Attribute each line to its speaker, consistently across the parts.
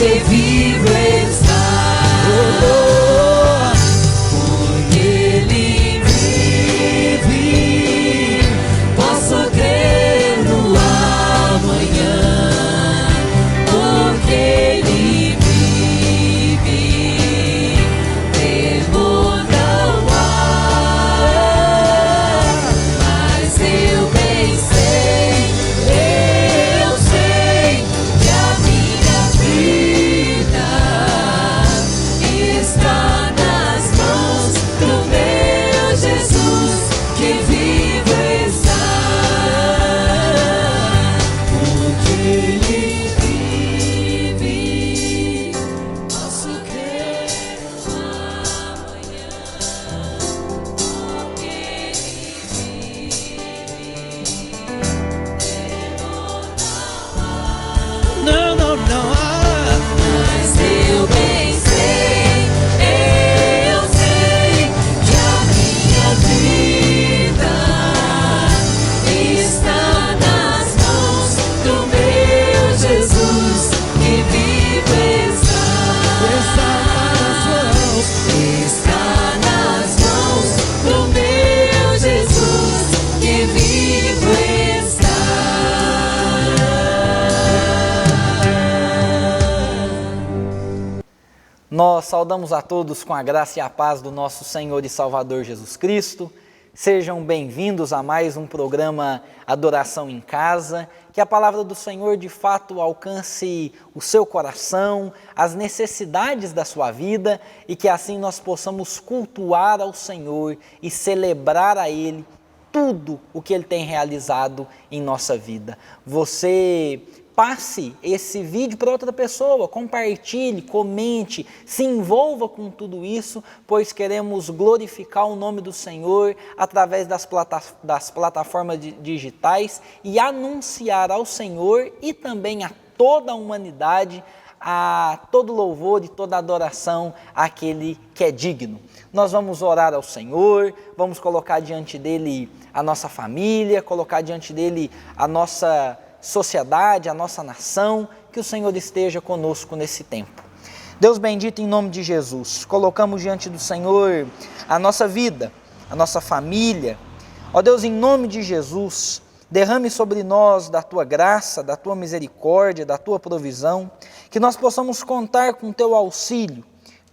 Speaker 1: que vivo está. Porque Ele vive, posso crer no amanhã. Porque Ele vive, temor não há. Mas eu bem sei que a minha vida está nas mãos do meu Jesus, que vivo está. Porque Ele vive, posso crer no amanhã. Porque Ele vive,
Speaker 2: Não, não, não.
Speaker 1: mas eu bem sei que a minha vida está nas mãos do meu Jesus, que vivo está.
Speaker 2: Está nas mãos.
Speaker 1: Está nas mãos do meu Jesus, que vivo está.
Speaker 3: Nós saudamos a todos com a graça e a paz do nosso Senhor e Salvador Jesus Cristo. Sejam bem-vindos a mais um programa Adoração em Casa. Que a palavra do Senhor de fato alcance o seu coração, as necessidades da sua vida e que assim nós possamos cultuar ao Senhor e celebrar a Ele tudo o que Ele tem realizado em nossa vida. Você passe esse vídeo para outra pessoa, compartilhe, comente, se envolva com tudo isso, pois queremos glorificar o nome do Senhor através das plataformas digitais e anunciar ao Senhor e também a toda a humanidade a todo louvor e toda adoração àquele que é digno. Nós vamos orar ao Senhor, vamos colocar diante dele a nossa família, colocar diante dele a nossa sociedade, a nossa nação, que o Senhor esteja conosco nesse tempo. Deus bendito, em nome de Jesus, colocamos diante do Senhor a nossa vida, a nossa família. Ó Deus, em nome de Jesus, derrame sobre nós da Tua graça, da Tua misericórdia, da Tua provisão, que nós possamos contar com Teu auxílio,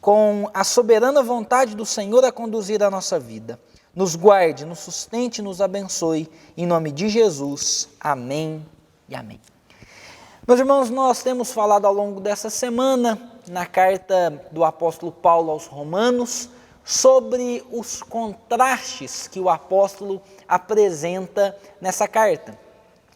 Speaker 3: com a soberana vontade do Senhor a conduzir a nossa vida. Nos guarde, nos sustente e nos abençoe, em nome de Jesus. Amém e amém. Meus irmãos, nós temos falado ao longo dessa semana, na carta do apóstolo Paulo aos Romanos, sobre os contrastes que o apóstolo apresenta nessa carta.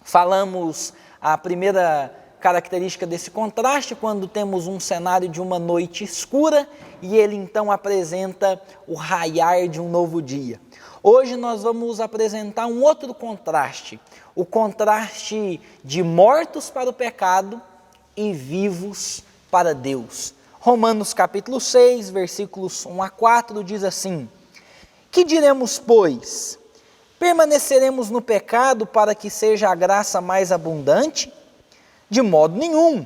Speaker 3: Falamos a primeira característica desse contraste, quando temos um cenário de uma noite escura e ele então apresenta o raiar de um novo dia. Hoje nós vamos apresentar um outro contraste, o contraste de mortos para o pecado e vivos para Deus. Romanos capítulo 6, versículos 1 a 4 diz assim: Que diremos, pois? Permaneceremos no pecado para que seja a graça mais abundante? De modo nenhum.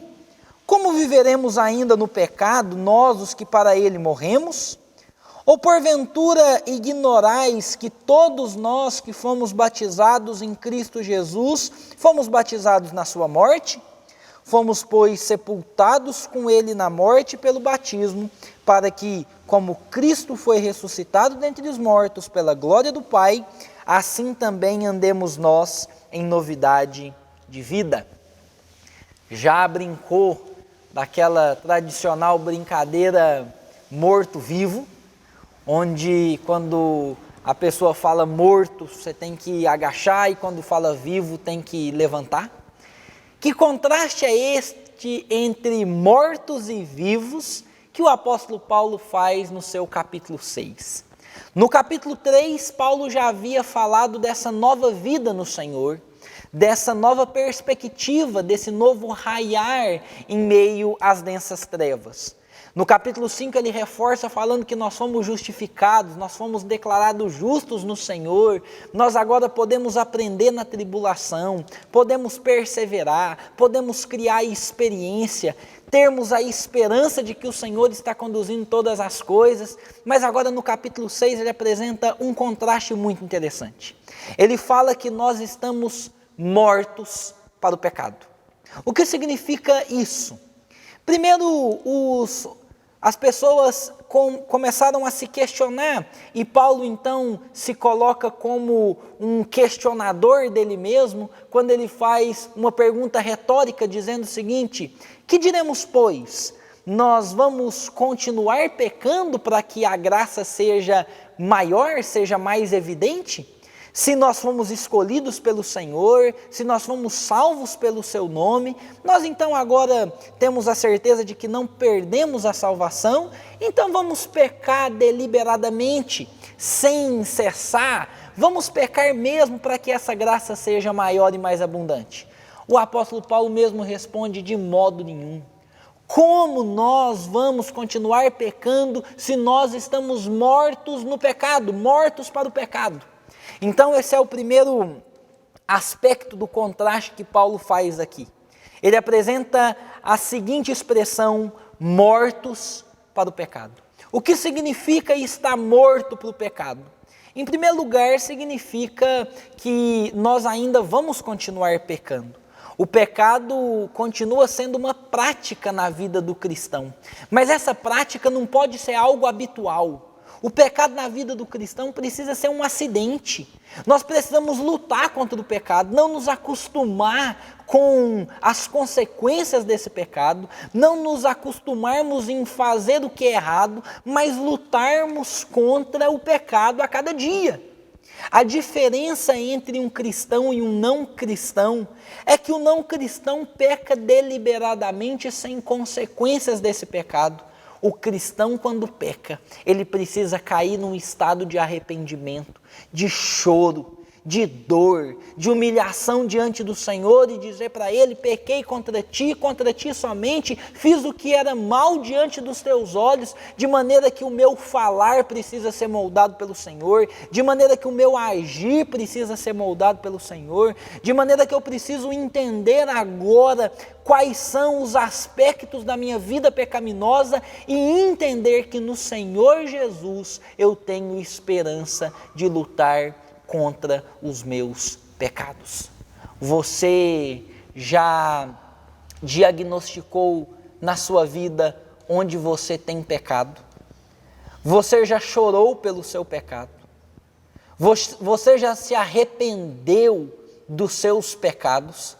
Speaker 3: Como viveremos ainda no pecado, nós os que para ele morremos? Ou porventura ignorais que todos nós que fomos batizados em Cristo Jesus, fomos batizados na sua morte? Fomos, pois, sepultados com ele na morte pelo batismo, para que, como Cristo foi ressuscitado dentre os mortos pela glória do Pai, assim também andemos nós em novidade de vida. Já brincou daquela tradicional brincadeira morto-vivo, onde quando a pessoa fala morto, você tem que agachar e quando fala vivo tem que levantar? Que contraste é este entre mortos e vivos que o apóstolo Paulo faz no seu capítulo 6? No capítulo 3, Paulo já havia falado dessa nova vida no Senhor, dessa nova perspectiva, desse novo raiar em meio às densas trevas. No capítulo 5 ele reforça falando que nós fomos justificados, nós fomos declarados justos no Senhor, nós agora podemos aprender na tribulação, podemos perseverar, podemos criar experiência, termos a esperança de que o Senhor está conduzindo todas as coisas, mas agora no capítulo 6 ele apresenta um contraste muito interessante. Ele fala que nós estamos mortos para o pecado. O que significa isso? Primeiro, as pessoas começaram a se questionar, e Paulo então se coloca como um questionador dele mesmo, quando ele faz uma pergunta retórica dizendo o seguinte: que diremos, pois? Nós vamos continuar pecando para que a graça seja maior, seja mais evidente? Se nós fomos escolhidos pelo Senhor, se nós fomos salvos pelo seu nome, nós então agora temos a certeza de que não perdemos a salvação, então vamos pecar deliberadamente, sem cessar, vamos pecar mesmo para que essa graça seja maior e mais abundante. O apóstolo Paulo mesmo responde: de modo nenhum. Como nós vamos continuar pecando se nós estamos mortos no pecado, mortos para o pecado? Então esse é o primeiro aspecto do contraste que Paulo faz aqui. Ele apresenta a seguinte expressão: mortos para o pecado. O que significa estar morto para o pecado? Em primeiro lugar, significa que nós ainda vamos continuar pecando. O pecado continua sendo uma prática na vida do cristão, mas essa prática não pode ser algo habitual. O pecado na vida do cristão precisa ser um acidente. Nós precisamos lutar contra o pecado, não nos acostumar com as consequências desse pecado, não nos acostumarmos em fazer o que é errado, mas lutarmos contra o pecado a cada dia. A diferença entre um cristão e um não cristão é que o não cristão peca deliberadamente sem consequências desse pecado. O cristão, quando peca, ele precisa cair num estado de arrependimento, de choro, de dor, de humilhação diante do Senhor e dizer para Ele: pequei contra ti somente, fiz o que era mal diante dos teus olhos, de maneira que o meu falar precisa ser moldado pelo Senhor, de maneira que o meu agir precisa ser moldado pelo Senhor, de maneira que eu preciso entender agora quais são os aspectos da minha vida pecaminosa e entender que no Senhor Jesus eu tenho esperança de lutar contra os meus pecados. Você já diagnosticou na sua vida onde você tem pecado? Você já chorou pelo seu pecado? Você já se arrependeu dos seus pecados?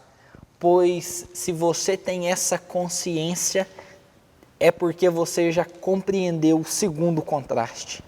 Speaker 3: Pois se você tem essa consciência, é porque você já compreendeu o segundo contraste.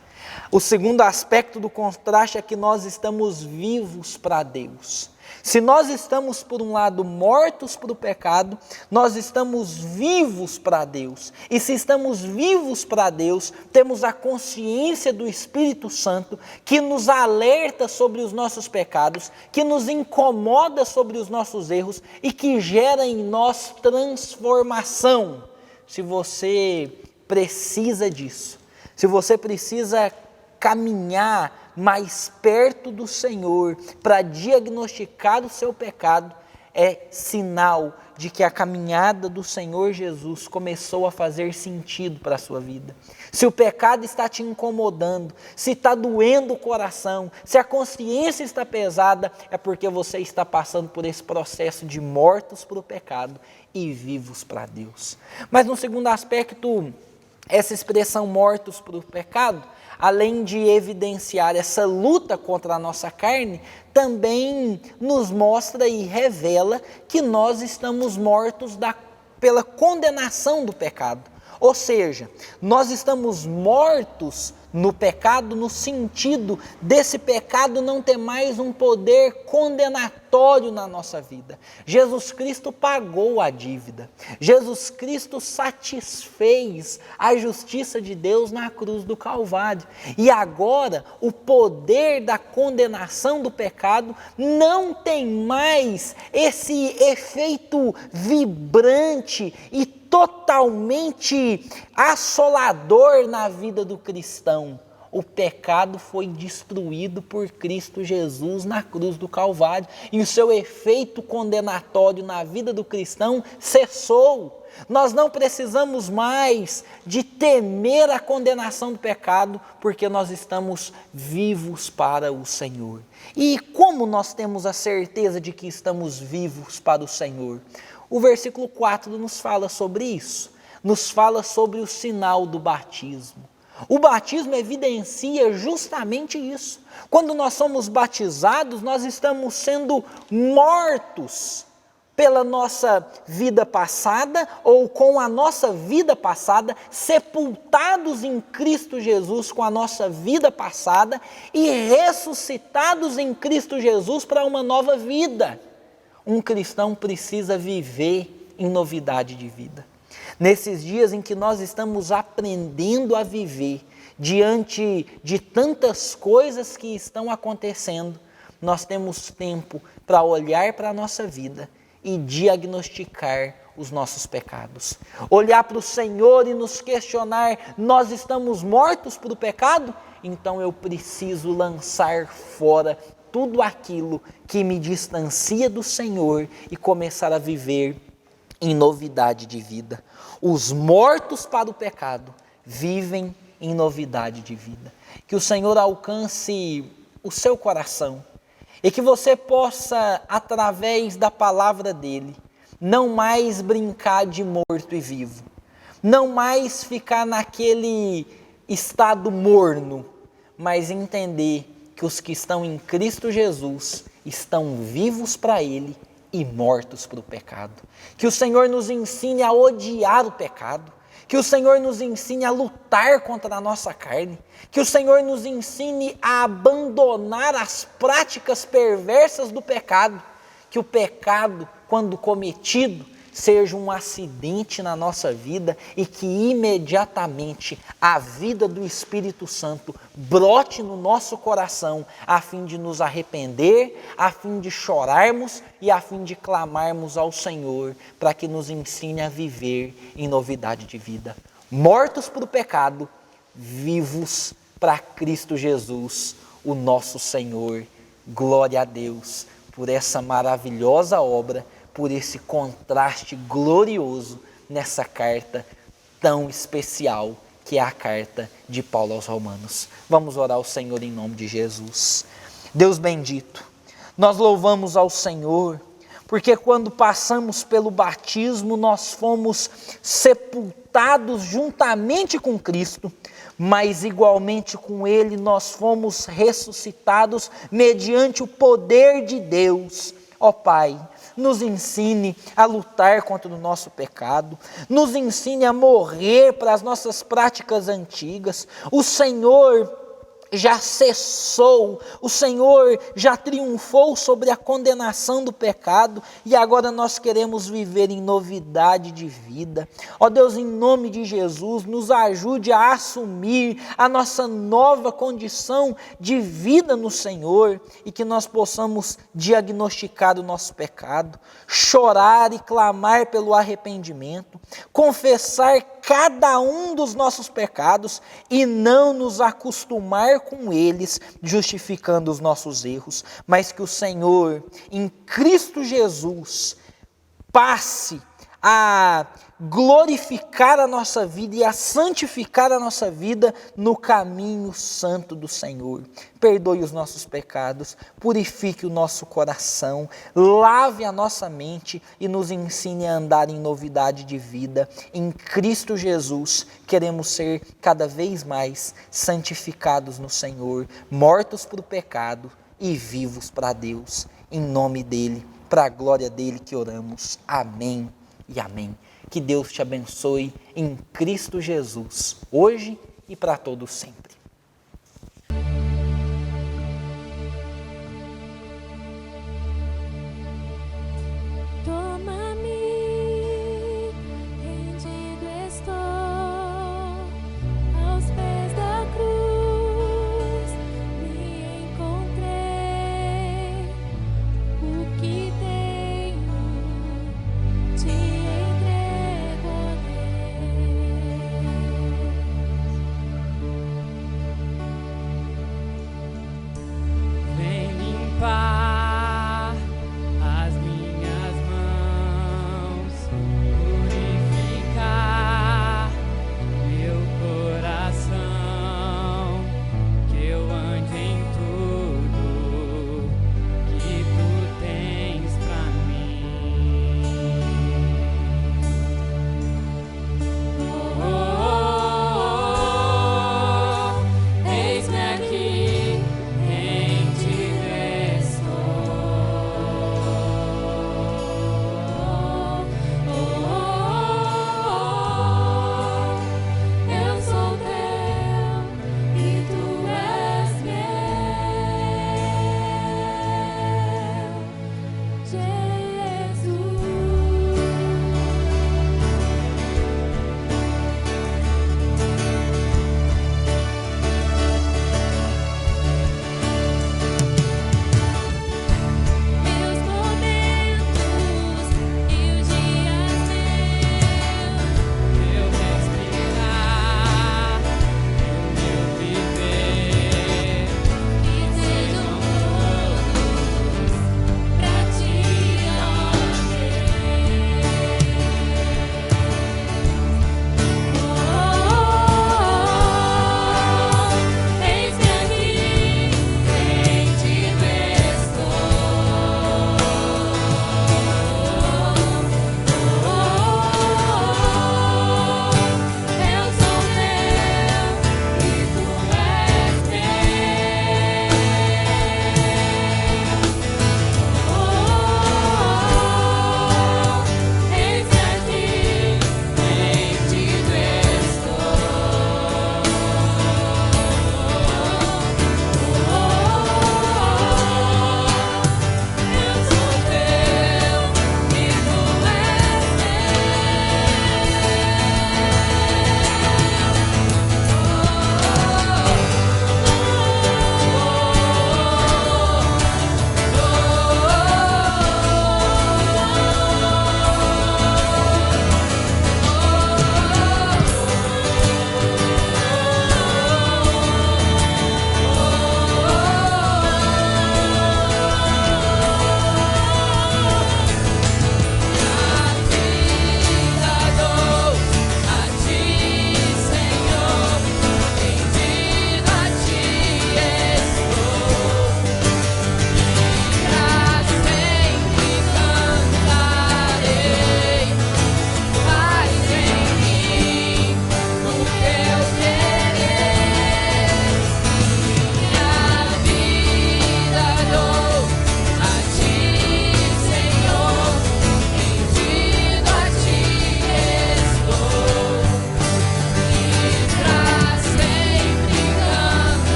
Speaker 3: O segundo aspecto do contraste é que nós estamos vivos para Deus. Se nós estamos, por um lado, mortos para o pecado, nós estamos vivos para Deus. E se estamos vivos para Deus, temos a consciência do Espírito Santo que nos alerta sobre os nossos pecados, que nos incomoda sobre os nossos erros e que gera em nós transformação. Se você precisa disso, se você precisa caminhar mais perto do Senhor para diagnosticar o seu pecado, é sinal de que a caminhada do Senhor Jesus começou a fazer sentido para a sua vida. Se o pecado está te incomodando, se está doendo o coração, se a consciência está pesada, é porque você está passando por esse processo de mortos para o pecado e vivos para Deus. Mas no segundo aspecto, essa expressão mortos para o pecado, além de evidenciar essa luta contra a nossa carne, também nos mostra e revela que nós estamos mortos pela condenação do pecado. Ou seja, nós estamos mortos no pecado no sentido desse pecado não ter mais um poder condenatório na nossa vida. Jesus Cristo pagou a dívida. Jesus Cristo satisfez a justiça de Deus na cruz do Calvário. E agora o poder da condenação do pecado não tem mais esse efeito vibrante e totalmente assolador na vida do cristão. O pecado foi destruído por Cristo Jesus na cruz do Calvário e o seu efeito condenatório na vida do cristão cessou. Nós não precisamos mais de temer a condenação do pecado, porque nós estamos vivos para o Senhor. E como nós temos a certeza de que estamos vivos para o Senhor? O versículo 4 nos fala sobre isso, nos fala sobre o sinal do batismo. O batismo evidencia justamente isso. Quando nós somos batizados, nós estamos sendo mortos pela nossa vida passada ou com a nossa vida passada, sepultados em Cristo Jesus com a nossa vida passada e ressuscitados em Cristo Jesus para uma nova vida. Um cristão precisa viver em novidade de vida. Nesses dias em que nós estamos aprendendo a viver diante de tantas coisas que estão acontecendo, nós temos tempo para olhar para a nossa vida e diagnosticar os nossos pecados. Olhar para o Senhor e nos questionar: nós estamos mortos para o pecado? Então eu preciso lançar fora tudo aquilo que me distancia do Senhor e começar a viver em novidade de vida. Os mortos para o pecado vivem em novidade de vida. Que o Senhor alcance o seu coração e que você possa, através da palavra dele, não mais brincar de morto e vivo, não mais ficar naquele estado morno, mas entender que os que estão em Cristo Jesus estão vivos para ele e mortos para o pecado. Que o Senhor nos ensine a odiar o pecado, que o Senhor nos ensine a lutar contra a nossa carne, que o Senhor nos ensine a abandonar as práticas perversas do pecado, que o pecado, quando cometido, seja um acidente na nossa vida e que imediatamente a vida do Espírito Santo brote no nosso coração, a fim de nos arrepender, a fim de chorarmos e a fim de clamarmos ao Senhor para que nos ensine a viver em novidade de vida. Mortos para o pecado, vivos para Cristo Jesus, o nosso Senhor. Glória a Deus por essa maravilhosa obra, por esse contraste glorioso nessa carta tão especial que é a carta de Paulo aos Romanos. Vamos orar ao Senhor em nome de Jesus. Deus bendito, nós louvamos ao Senhor, porque quando passamos pelo batismo, nós fomos sepultados juntamente com Cristo, mas igualmente com Ele nós fomos ressuscitados mediante o poder de Deus. Ó Pai, nos ensine a lutar contra o nosso pecado, nos ensine a morrer para as nossas práticas antigas. O Senhor já cessou, o Senhor já triunfou sobre a condenação do pecado e agora nós queremos viver em novidade de vida. Ó Deus, em nome de Jesus, nos ajude a assumir a nossa nova condição de vida no Senhor e que nós possamos diagnosticar o nosso pecado, chorar e clamar pelo arrependimento, confessar cada um dos nossos pecados e não nos acostumar com eles, justificando os nossos erros, mas que o Senhor, em Cristo Jesus, passe a glorificar a nossa vida e a santificar a nossa vida no caminho santo do Senhor. Perdoe os nossos pecados, purifique o nosso coração, lave a nossa mente e nos ensine a andar em novidade de vida. Em Cristo Jesus, queremos ser cada vez mais santificados no Senhor, mortos para o pecado e vivos para Deus. Em nome dEle, para a glória dEle que oramos. Amém e amém. Que Deus te abençoe em Cristo Jesus, hoje e para todos sempre.